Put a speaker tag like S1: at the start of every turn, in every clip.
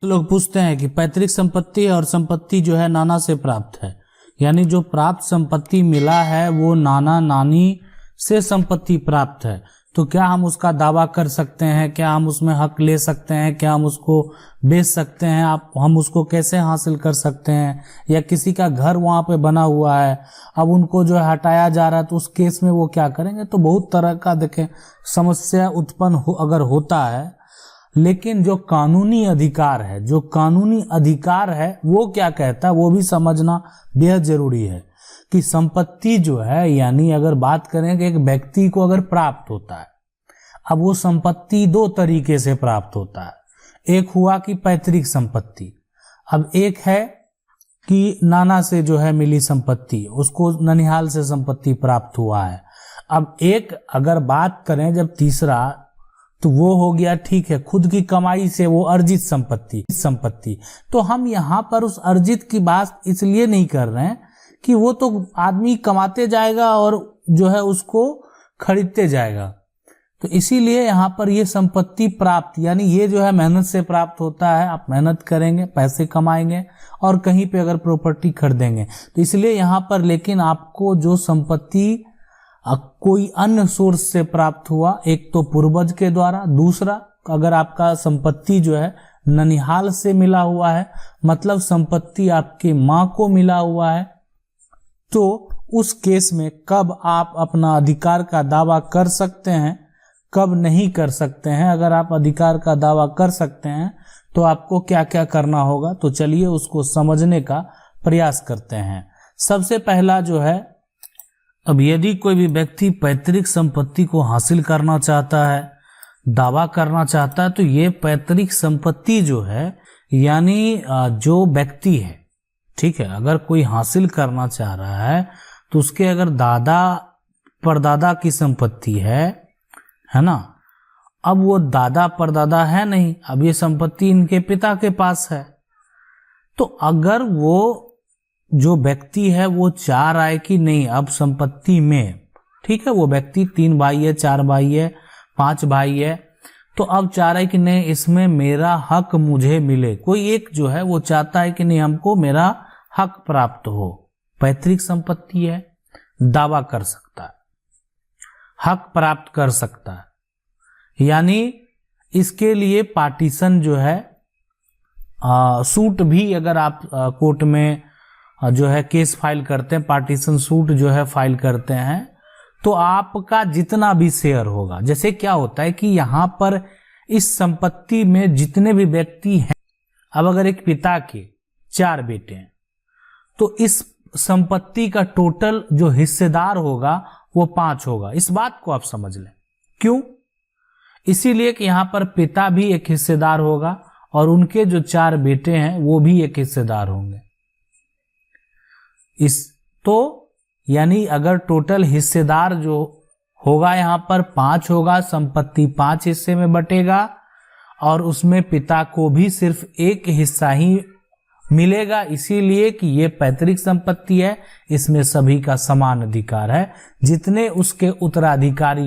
S1: तो लोग पूछते हैं कि पैतृक संपत्ति और संपत्ति जो है नाना से प्राप्त है, यानी जो प्राप्त संपत्ति मिला है वो नाना नानी से संपत्ति प्राप्त है, तो क्या हम उसका दावा कर सकते हैं? क्या हम उसमें हक ले सकते हैं? क्या हम उसको बेच सकते हैं? हम उसको कैसे हासिल कर सकते हैं? या किसी का घर वहां पे बना हुआ है, अब उनको जो है हटाया जा रहा है, तो उस केस में वो क्या करेंगे? तो बहुत तरह का देखें समस्या उत्पन्न अगर होता है। लेकिन जो कानूनी अधिकार है, वो क्या कहता है वो भी समझना बेहद जरूरी है कि संपत्ति जो है, यानी अगर बात करें कि एक व्यक्ति को अगर प्राप्त होता है, अब वो संपत्ति दो तरीके से प्राप्त होता है। एक हुआ कि पैतृक संपत्ति, अब एक है कि नाना से जो है मिली संपत्ति, उसको ननिहाल से संपत्ति प्राप्त हुआ है। अब एक अगर बात करें जब तीसरा, तो वो हो गया ठीक है खुद की कमाई से वो अर्जित संपत्ति। तो हम यहाँ पर उस अर्जित की बात इसलिए नहीं कर रहे हैं कि वो तो आदमी कमाते जाएगा और जो है उसको खरीदते जाएगा, तो इसीलिए यहाँ पर ये संपत्ति प्राप्त, यानी ये जो है मेहनत से प्राप्त होता है। आप मेहनत करेंगे, पैसे कमाएंगे और कहीं पे अगर प्रॉपर्टी खरीदेंगे, तो इसलिए यहाँ पर लेकिन आपको जो संपत्ति कोई अन्य सोर्स से प्राप्त हुआ, एक तो पूर्वज के द्वारा, दूसरा अगर आपका संपत्ति जो है ननिहाल से मिला हुआ है, मतलब संपत्ति आपके माँ को मिला हुआ है, तो उस केस में कब आप अपना अधिकार का दावा कर सकते हैं, कब नहीं कर सकते हैं। अगर आप अधिकार का दावा कर सकते हैं तो आपको क्या क्या करना होगा, तो चलिए उसको समझने का प्रयास करते हैं। सबसे पहला जो है, अब यदि कोई भी व्यक्ति पैतृक संपत्ति को हासिल करना चाहता है, दावा करना चाहता है, तो ये पैतृक संपत्ति जो है, यानी जो व्यक्ति है, ठीक है, अगर कोई हासिल करना चाह रहा है तो उसके अगर दादा परदादा की संपत्ति है ना, अब वो दादा परदादा है नहीं, अब ये संपत्ति इनके पिता के पास है, तो अगर वो जो व्यक्ति है वो चाह रहा है कि नहीं अब संपत्ति में, ठीक है, वो व्यक्ति 3 भाई है, 4 भाई है, 5 भाई है, तो अब चाह रहा है कि नहीं इसमें मेरा हक मुझे मिले। कोई एक जो है वो चाहता है कि नहीं हमको मेरा हक प्राप्त हो, पैतृक संपत्ति है, दावा कर सकता है, हक प्राप्त कर सकता है। यानी इसके लिए पार्टीशन जो है, सूट भी अगर आप कोर्ट में जो है केस फाइल करते हैं, पार्टीशन सूट जो है फाइल करते हैं, तो आपका जितना भी शेयर होगा, जैसे क्या होता है कि यहाँ पर इस संपत्ति में जितने भी व्यक्ति हैं, अब अगर एक पिता के 4 बेटे हैं, तो इस संपत्ति का टोटल जो हिस्सेदार होगा वो 5 होगा। इस बात को आप समझ लें। क्यों? इसीलिए कि यहाँ पर पिता भी एक हिस्सेदार होगा और उनके जो 4 बेटे हैं वो भी एक हिस्सेदार होंगे। तो यानी अगर टोटल हिस्सेदार जो होगा यहाँ पर 5 होगा, संपत्ति 5 हिस्से में बटेगा और उसमें पिता को भी सिर्फ एक हिस्सा ही मिलेगा, इसीलिए कि ये पैतृक संपत्ति है, इसमें सभी का समान अधिकार है। जितने उसके उत्तराधिकारी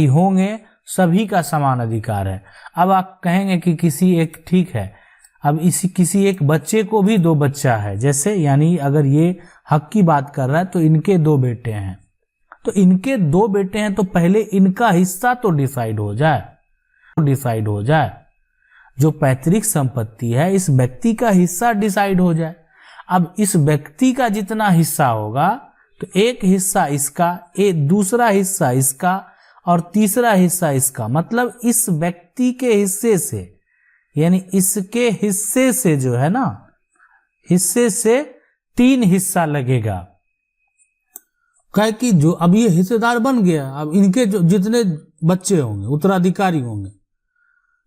S1: होंगे सभी का समान अधिकार है। अब आप कहेंगे कि किसी एक, ठीक है, अब किसी एक बच्चे को भी 2 बच्चा है, जैसे यानी अगर ये हक की बात कर रहा है तो इनके 2 बेटे हैं, तो इनके 2 बेटे हैं, तो पहले इनका हिस्सा तो डिसाइड हो जाए, जो पैतृक संपत्ति है इस व्यक्ति का हिस्सा डिसाइड हो जाए। अब इस व्यक्ति का जितना हिस्सा होगा, तो एक हिस्सा इसका, एक दूसरा हिस्सा इसका और तीसरा हिस्सा इसका, मतलब इस व्यक्ति के हिस्से से, यानी इसके हिस्से से जो है ना, हिस्से से 3 हिस्सा लगेगा। कहे कि जो अब ये हिस्सेदार बन गया, अब इनके जो जितने बच्चे होंगे उत्तराधिकारी होंगे,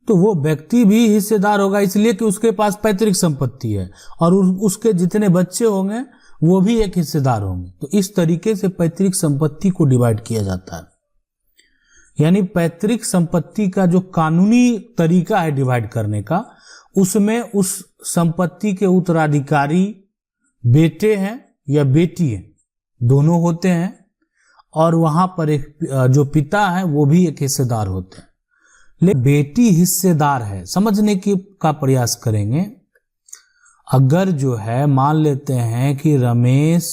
S1: तो वो व्यक्ति भी हिस्सेदार होगा, इसलिए कि उसके पास पैतृक संपत्ति है और उसके जितने बच्चे होंगे वो भी एक हिस्सेदार होंगे। तो इस तरीके से पैतृक संपत्ति को डिवाइड किया जाता है। यानी पैतृक संपत्ति का जो कानूनी तरीका है डिवाइड करने का, उसमें उस संपत्ति के उत्तराधिकारी बेटे हैं या बेटी है, दोनों होते हैं, और वहां पर एक जो पिता है वो भी एक हिस्सेदार होते हैं। ले बेटी हिस्सेदार है। समझने की का प्रयास करेंगे। अगर जो है मान लेते हैं कि रमेश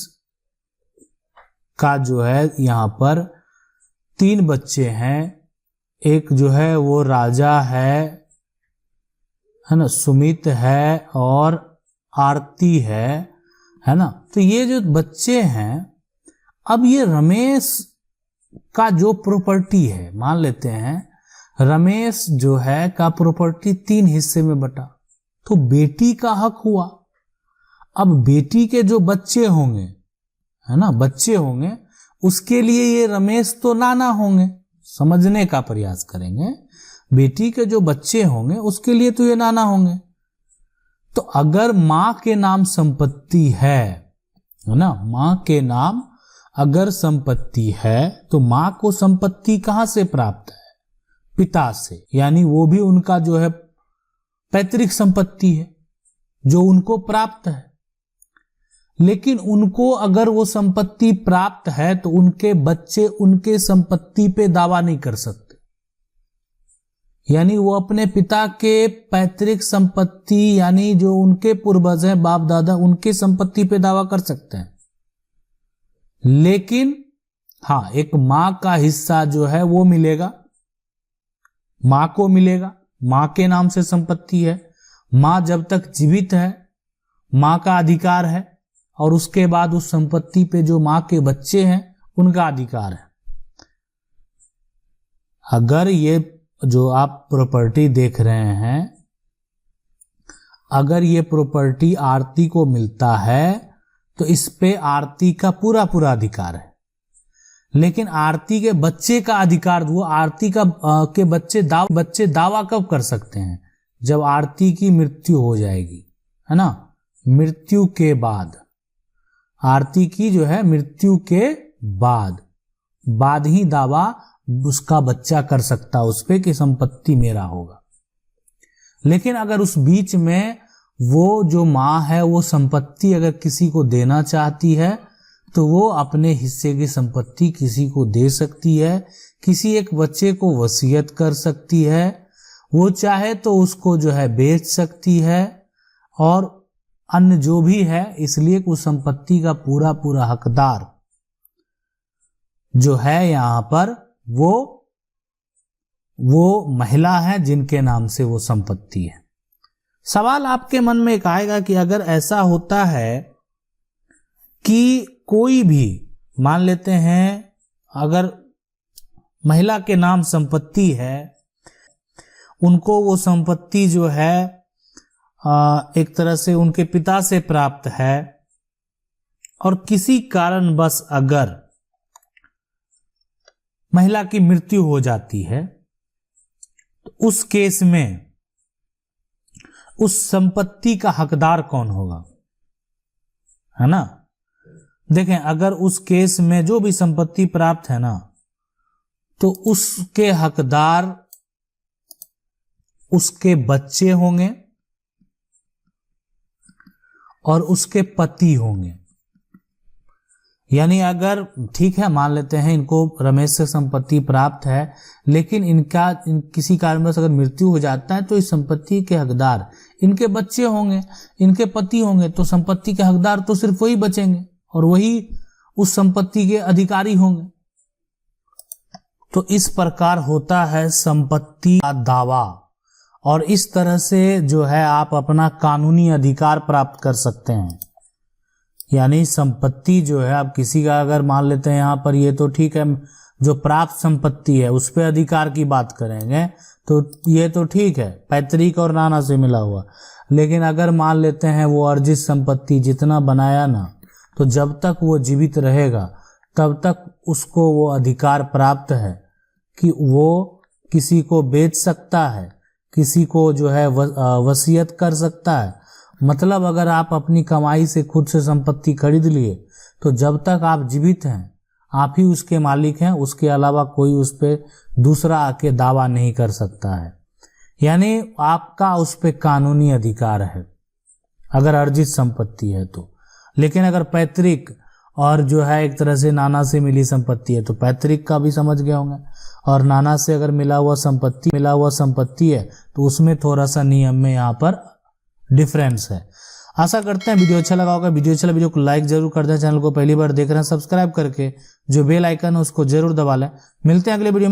S1: का जो है यहां पर 3 बच्चे हैं, एक जो है वो राजा है ना, सुमित है और आरती है ना। तो ये जो बच्चे हैं, अब ये रमेश का जो प्रॉपर्टी है, मान लेते हैं रमेश जो है का प्रॉपर्टी 3 हिस्से में बटा, तो बेटी का हक हुआ। अब बेटी के जो बच्चे होंगे, है ना, बच्चे होंगे, उसके लिए ये रमेश तो नाना होंगे। समझने का प्रयास करेंगे। बेटी के जो बच्चे होंगे उसके लिए तो ये नाना होंगे। तो अगर मां के नाम संपत्ति है ना, मां के नाम अगर संपत्ति है, तो मां को संपत्ति कहां से प्राप्त है? पिता से। यानी वो भी उनका जो है पैतृक संपत्ति है जो उनको प्राप्त है। लेकिन उनको अगर वो संपत्ति प्राप्त है तो उनके बच्चे उनके संपत्ति पे दावा नहीं कर सकते। यानी वो अपने पिता के पैतृक संपत्ति, यानी जो उनके पूर्वज हैं, बाप दादा, उनके संपत्ति पे दावा कर सकते हैं। लेकिन हाँ, एक मां का हिस्सा जो है वो मिलेगा, मां को मिलेगा। मां के नाम से संपत्ति है, मां जब तक जीवित है मां का अधिकार है, और उसके बाद उस संपत्ति पे जो मां के बच्चे हैं उनका अधिकार है। अगर ये जो आप प्रॉपर्टी देख रहे हैं, अगर ये प्रॉपर्टी आरती को मिलता है तो इस पे आरती का पूरा पूरा अधिकार है। लेकिन आरती के बच्चे का अधिकार, वो आरती का के बच्चे दावा कब कर सकते हैं? जब आरती की मृत्यु हो जाएगी, है ना। मृत्यु के बाद, आरती की जो है मृत्यु के बाद ही दावा उसका बच्चा कर सकता उस पे कि संपत्ति मेरा होगा। लेकिन अगर उस बीच में वो जो मां है वो संपत्ति अगर किसी को देना चाहती है तो वो अपने हिस्से की संपत्ति किसी को दे सकती है, किसी एक बच्चे को वसीयत कर सकती है, वो चाहे तो उसको जो है बेच सकती है, और अन्य जो भी है। इसलिए उस संपत्ति का पूरा पूरा हकदार जो है यहां पर वो महिला है जिनके नाम से वो संपत्ति है। सवाल आपके मन में एक आएगा कि अगर ऐसा होता है कि कोई भी, मान लेते हैं अगर महिला के नाम संपत्ति है, उनको वो संपत्ति जो है एक तरह से उनके पिता से प्राप्त है, और किसी कारणवश अगर महिला की मृत्यु हो जाती है तो उस केस में उस संपत्ति का हकदार कौन होगा, है ना। देखें, अगर उस केस में जो भी संपत्ति प्राप्त है ना, तो उसके हकदार उसके बच्चे होंगे और उसके पति होंगे। यानी अगर ठीक है, मान लेते हैं इनको रमेश से संपत्ति प्राप्त है, लेकिन किसी कारणवश अगर मृत्यु हो जाता है तो इस संपत्ति के हकदार इनके बच्चे होंगे, इनके पति होंगे। तो संपत्ति के हकदार तो सिर्फ वही बचेंगे और वही उस संपत्ति के अधिकारी होंगे। तो इस प्रकार होता है संपत्ति का दावा, और इस तरह से जो है आप अपना कानूनी अधिकार प्राप्त कर सकते हैं। यानी संपत्ति जो है, आप किसी का अगर मान लेते हैं यहाँ पर, ये तो ठीक है जो प्राप्त संपत्ति है उस पर अधिकार की बात करेंगे तो ये तो ठीक है, पैतृक और नाना से मिला हुआ। लेकिन अगर मान लेते हैं वो अर्जित संपत्ति जितना बनाया ना, तो जब तक वो जीवित रहेगा तब तक उसको वो अधिकार प्राप्त है कि वो किसी को बेच सकता है, किसी को जो है वसीयत कर सकता है। मतलब अगर आप अपनी कमाई से खुद से संपत्ति खरीद लिए तो जब तक आप जीवित हैं आप ही उसके मालिक हैं, उसके अलावा कोई उस पर दूसरा आके दावा नहीं कर सकता है। यानी आपका उस पर कानूनी अधिकार है अगर अर्जित संपत्ति है तो। लेकिन अगर पैतृक और जो है एक तरह से नाना से मिली संपत्ति है, तो पैतृक का भी समझ गए होंगे। और नाना से अगर मिला हुआ संपत्ति है तो उसमें थोड़ा सा नियम में यहाँ पर डिफरेंस है। आशा करते हैं वीडियो अच्छा लगा होगा। वीडियो को लाइक जरूर कर दें। चैनल को पहली बार देख रहे हैं सब्सक्राइब करके जो बेल आइकन है उसको जरूर दबा लें। मिलते हैं अगले वीडियो में।